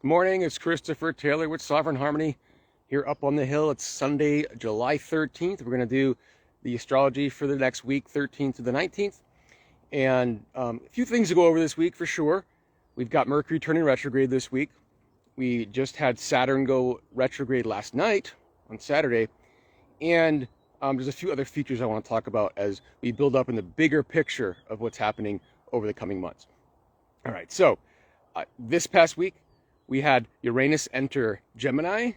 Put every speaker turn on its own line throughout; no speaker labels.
Good morning, it's Christopher Taylor with Sovereign Harmony here up on the hill. It's Sunday, July 13th. We're going to do the astrology for the next week, 13th to the 19th. And a few things to go over this week for sure. We've got Mercury turning retrograde this week. We just had Saturn go retrograde last night on Saturday. And there's a few other features I want to talk about as we build up in the bigger picture of what's happening over the coming months. All right, so this past week, we had Uranus enter Gemini,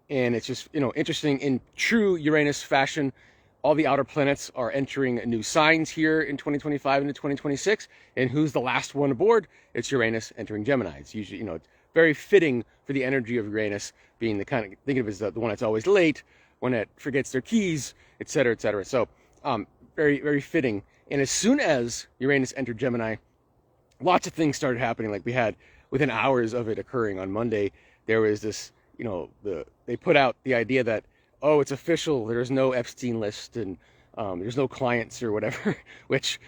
and it's just, interesting in true Uranus fashion. All the outer planets are entering new signs here in 2025 into 2026. And who's the last one aboard? It's Uranus entering Gemini. It's usually, it's very fitting for the energy of Uranus being the kind of, think of it as the one that's always late, one that forgets their keys, et cetera, et cetera. So very, very fitting. And as soon as Uranus entered Gemini, lots of things started happening. Like we had, within hours of it occurring on Monday, there was this, they put out the idea that, oh, it's official, there's no Epstein list and there's no clients or whatever, which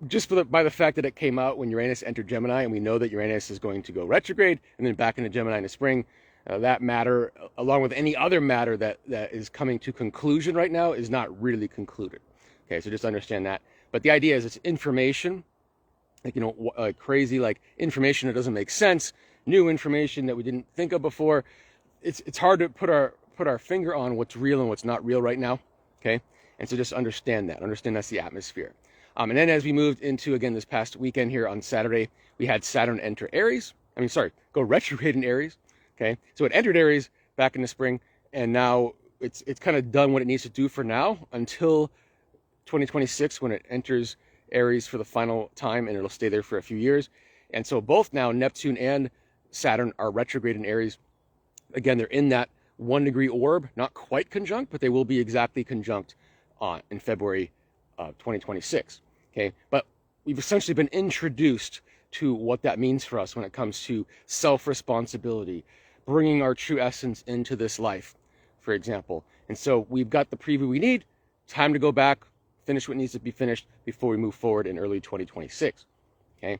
just by the fact that it came out when Uranus entered Gemini, and we know that Uranus is going to go retrograde and then back into Gemini in the spring, that matter, along with any other matter that is coming to conclusion right now, is not really concluded. Okay, so just understand that. But the idea is it's information, crazy, information that doesn't make sense, new information that we didn't think of before. It's hard to put our finger on what's real and what's not real right now. Okay, and so just understand that's the atmosphere. And then as we moved into, again, this past weekend here on Saturday, we had Saturn enter Aries. Go retrograde in Aries. Okay, so it entered Aries back in the spring, and now it's kind of done what it needs to do for now until 2026 when it enters Aries for the final time, and it'll stay there for a few years. And so both now Neptune and Saturn are retrograde in Aries. Again, they're in that 1 degree orb, not quite conjunct, but they will be exactly conjunct in February 2026. Okay, but we've essentially been introduced to what that means for us when it comes to self-responsibility, bringing our true essence into this life, for example. And so we've got the preview we need. Time to go back, finish what needs to be finished before we move forward in early 2026. Okay,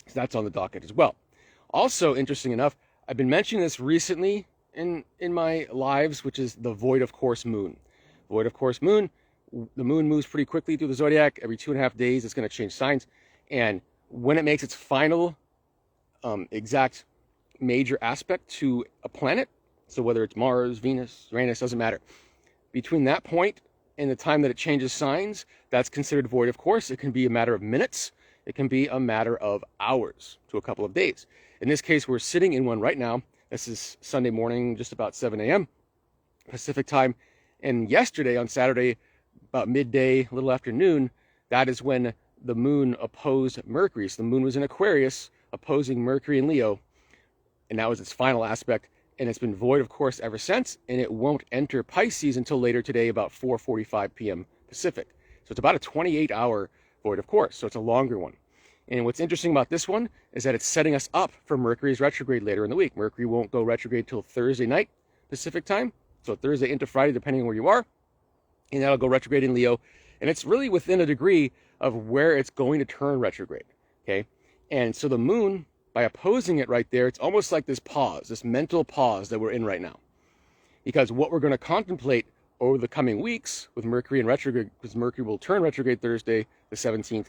so that's on the docket as well. Also, interesting enough, I've been mentioning this recently in my lives, which is the void of course moon. Void of course moon, the moon moves pretty quickly through the zodiac. Every 2.5 days, it's going to change signs. And when it makes its final exact major aspect to a planet, so whether it's Mars, Venus, Uranus, doesn't matter. Between that point and the time that it changes signs, that's considered void of course. It can be a matter of minutes. It can be a matter of hours to a couple of days. In this case, we're sitting in one right now. This is Sunday morning, just about 7 a.m. Pacific time. And yesterday on Saturday, about midday, a little after noon, that is when the moon opposed Mercury. So the moon was in Aquarius, opposing Mercury in Leo. And that was its final aspect. And it's been void of course ever since, and it won't enter Pisces until later today, about 4:45 p.m. Pacific. So it's about a 28-hour void of course, so it's a longer one. And what's interesting about this one is that it's setting us up for Mercury's retrograde later in the week. Mercury won't go retrograde till Thursday night Pacific time, so Thursday into Friday, depending on where you are, and that'll go retrograde in Leo. And it's really within a degree of where it's going to turn retrograde, okay? And so the moon, by opposing it right there, it's almost like this pause, this mental pause that we're in right now. Because what we're going to contemplate over the coming weeks with Mercury in retrograde, because Mercury will turn retrograde Thursday the 17th,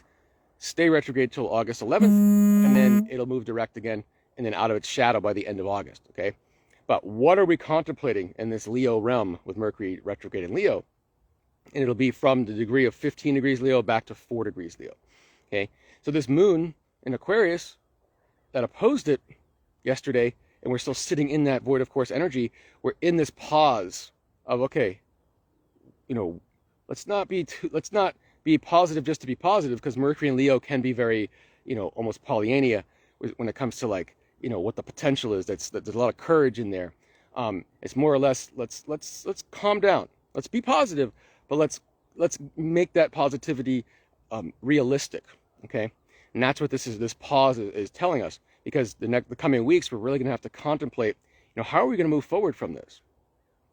stay retrograde till August 11th, and then it'll move direct again, and then out of its shadow by the end of August, okay? But what are we contemplating in this Leo realm with Mercury retrograde in Leo? And it'll be from the degree of 15 degrees Leo back to 4 degrees Leo, okay? So this moon in Aquarius that opposed it yesterday, and we're still sitting in that void of course energy, we're in this pause of, okay, let's not be positive just to be positive, because Mercury and Leo can be very, almost Pollyanna when it comes to what the potential is. There's a lot of courage in there. It's more or less, let's calm down. Let's be positive, but let's make that positivity realistic, okay? And that's what this pause is telling us, because the coming weeks, we're really going to have to contemplate, how are we going to move forward from this?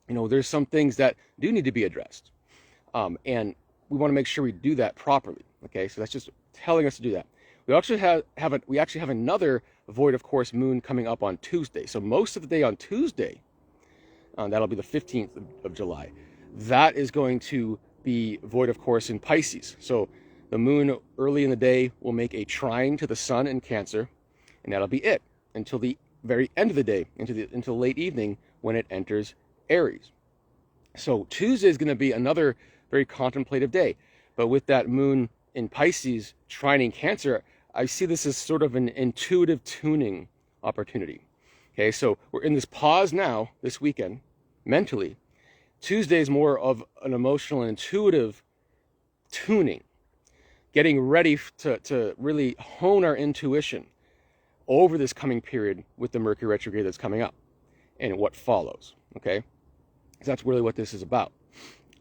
There's some things that do need to be addressed. And we want to make sure we do that properly, okay? So that's just telling us to do that. We actually have another void of course moon coming up on Tuesday. So most of the day on Tuesday, that'll be the 15th of July, that is going to be void of course in Pisces. So the moon early in the day will make a trine to the sun in Cancer, and that'll be it until the very end of the day, until late evening when it enters Aries. So Tuesday is going to be another very contemplative day. But with that moon in Pisces trining Cancer, I see this as sort of an intuitive tuning opportunity. Okay, so we're in this pause now, this weekend, mentally. Tuesday is more of an emotional and intuitive tuning, getting ready to really hone our intuition over this coming period with the Mercury retrograde that's coming up and what follows, okay? So that's really what this is about.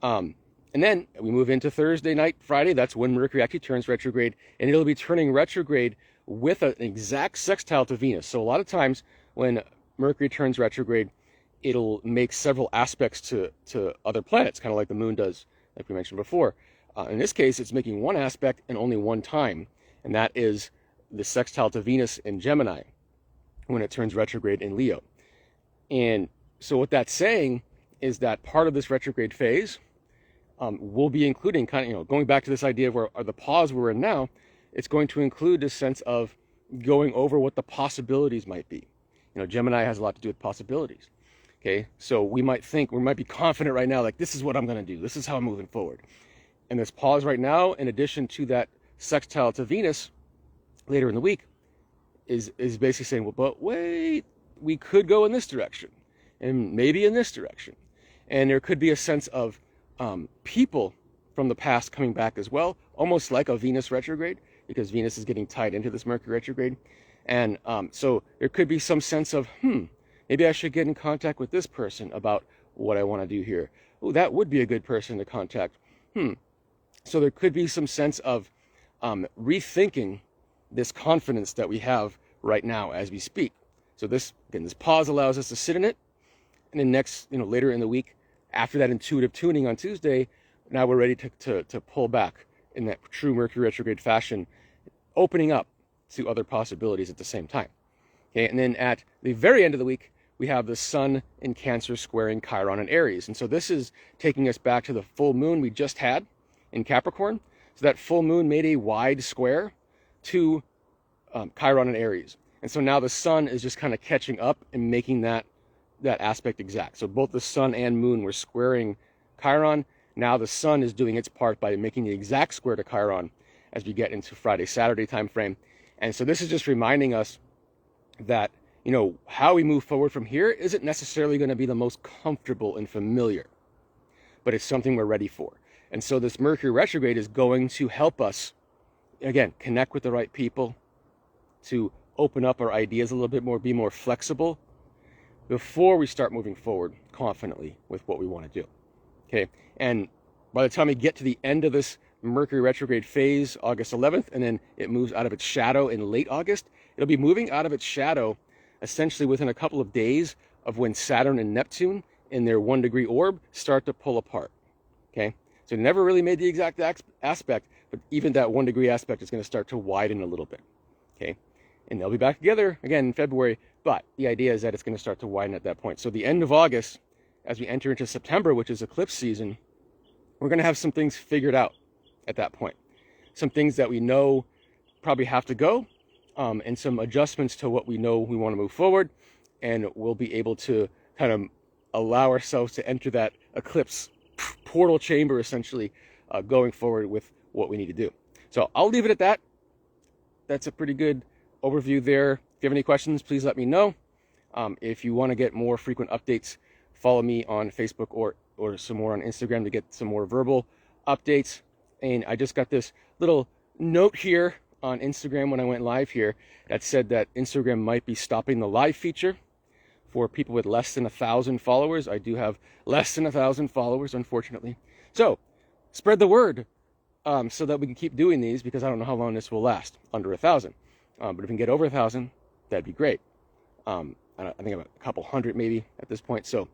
And then we move into Thursday night, Friday. That's when Mercury actually turns retrograde, and it'll be turning retrograde with an exact sextile to Venus. So a lot of times when Mercury turns retrograde, it'll make several aspects to other planets, kind of like the moon does, like we mentioned before. In this case, it's making one aspect and only one time, and that is the sextile to Venus in Gemini when it turns retrograde in Leo. And so what that's saying is that part of this retrograde phase will be including kind of, going back to this idea of where the pause we're in now, it's going to include this sense of going over what the possibilities might be. Gemini has a lot to do with possibilities. Okay, so we might be confident right now, like, this is what I'm going to do. This is how I'm moving forward. And this pause right now, in addition to that sextile to Venus later in the week, is basically saying, well, but wait, we could go in this direction and maybe in this direction. And there could be a sense of people from the past coming back as well, almost like a Venus retrograde, because Venus is getting tied into this Mercury retrograde. And so there could be some sense of, maybe I should get in contact with this person about what I want to do here. Oh, that would be a good person to contact. So there could be some sense of rethinking this confidence that we have right now as we speak. So this pause allows us to sit in it. And then next, later in the week, after that intuitive tuning on Tuesday, now we're ready to pull back in that true Mercury retrograde fashion, opening up to other possibilities at the same time. Okay, and then at the very end of the week, we have the Sun in Cancer squaring Chiron in Aries. And so this is taking us back to the full moon we just had in Capricorn. So that full moon made a wide square to Chiron in Aries. And so now the Sun is just kind of catching up and making that aspect exact. So both the Sun and moon were squaring Chiron. Now the Sun is doing its part by making the exact square to Chiron as we get into Friday, Saturday time frame. And so this is just reminding us that, how we move forward from here isn't necessarily going to be the most comfortable and familiar, but it's something we're ready for. And so this Mercury retrograde is going to help us, again, connect with the right people, to open up our ideas a little bit more, be more flexible before we start moving forward confidently with what we want to do. Okay, and by the time we get to the end of this Mercury retrograde phase, August 11th, and then it moves out of its shadow in late August, it'll be moving out of its shadow essentially within a couple of days of when Saturn and Neptune in their 1 degree orb start to pull apart. Okay, so it never really made the exact aspect, but even that 1 degree aspect is going to start to widen a little bit. Okay, and they'll be back together again in February, but the idea is that it's going to start to widen at that point. So the end of August, as we enter into September, which is eclipse season, we're going to have some things figured out at that point. Some things that we know probably have to go, and some adjustments to what we know we want to move forward, and we'll be able to kind of allow ourselves to enter that eclipse portal chamber, essentially, going forward with what we need to do. So I'll leave it at that. That's a pretty good overview there. If you have any questions, please let me know. If you want to get more frequent updates, follow me on Facebook or some more on Instagram to get some more verbal updates. And I just got this little note here on Instagram when I went live here that said that Instagram might be stopping the live feature for people with less than 1,000 followers. I do have less than 1,000 followers, unfortunately. So spread the word so that we can keep doing these, because I don't know how long this will last under 1,000. But if we can get over 1,000, that'd be great. I think about a couple hundred maybe at this point. So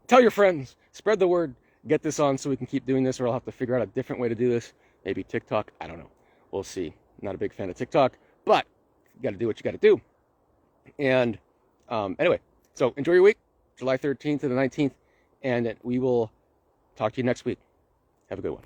tell your friends, spread the word, get this on so we can keep doing this, or I'll have to figure out a different way to do this. Maybe TikTok, I don't know. We'll see. I'm not a big fan of TikTok, but you got to do what you got to do. And anyway, so enjoy your week, July 13th to the 19th, and we will talk to you next week. Have a good one.